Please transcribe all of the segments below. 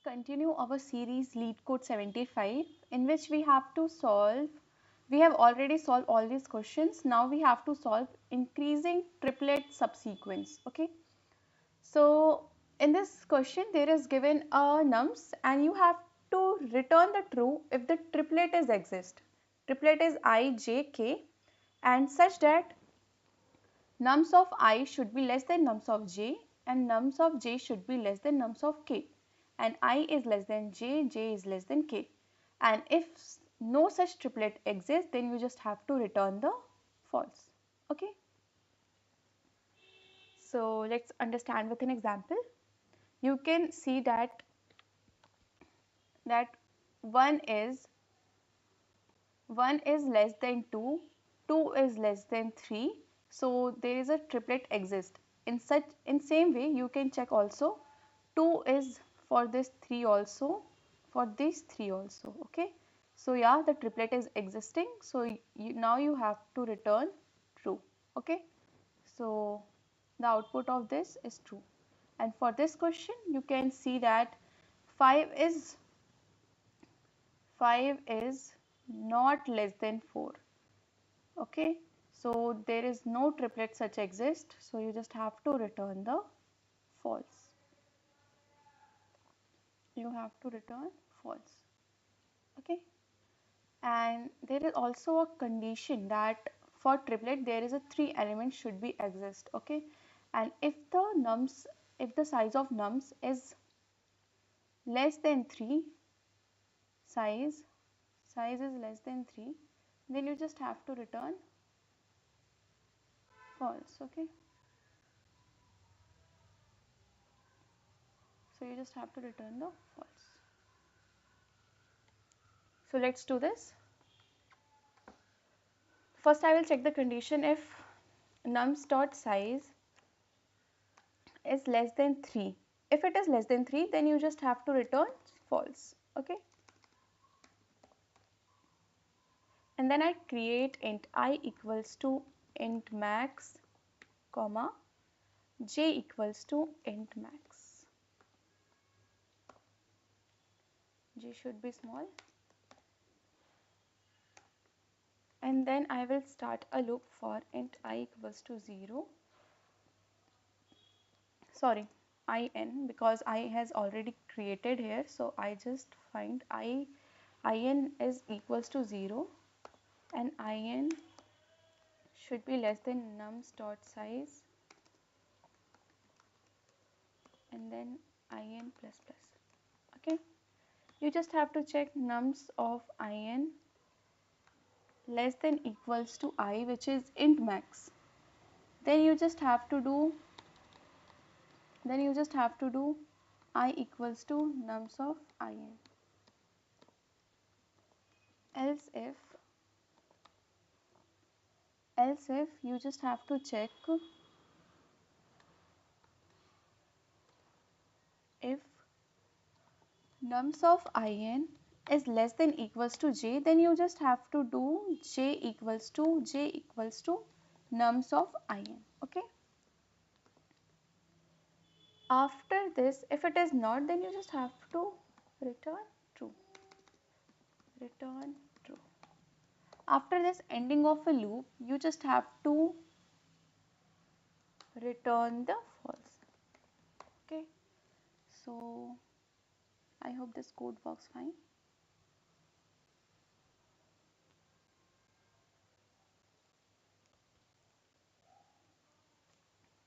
continue our series LeetCode 75, in which we have already solved all these questions. Now we have to solve increasing triplet subsequence. Okay. So in this question there is given a nums and you have to return the true if the triplet is exist. Triplet is I, j, k and such that nums of I should be less than nums of j and nums of j should be less than nums of k, and I is less than j, j is less than k. And if no such triplet exists, then you just have to return the false. Okay. So let's understand with an example. You can see that 1 is less than 2, 2 is less than 3. So there is a triplet exist. In same way you can check also 2 is for this 3 also, for this 3 also. Okay. So yeah, the triplet is existing. So now you have to return true. Okay. So the output of this is true. And for this question you can see that 5 is not less than 4. Okay, so there is no triplet such exist, so you just have to return the false. You have to return false. Okay, and there is also a condition that for triplet there is a 3 elements should be exist. Okay, and if the size of nums is less than 3, size is less than 3, then you just have to return false. Okay, so you just have to return the false. So let's do this. First I will check the condition if nums dot size is less than 3. If it is less than 3, then you just have to return false. Okay, and then I create int I equals to int max comma j equals to int max. J should be small, and then I will start a loop for int I equals to 0, sorry, in, because I has already created here, so I just find in is equals to 0 and in should be less than nums dot size and then in plus plus. Okay, you just have to check nums of in less than equals to I, which is int max. Then you just have to do I equals to nums of in. Else if you just have to check if nums of in is less than equals to j, then you just have to do j equals to nums of in. Okay, after this if it is not, then you just have to return true. After this ending of a loop, you just have to return the false. Okay, so I hope this code works fine.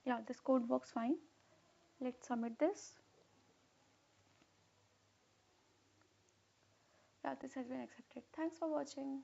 Yeah, this code works fine. Let's submit this. Yeah, this has been accepted. Thanks for watching.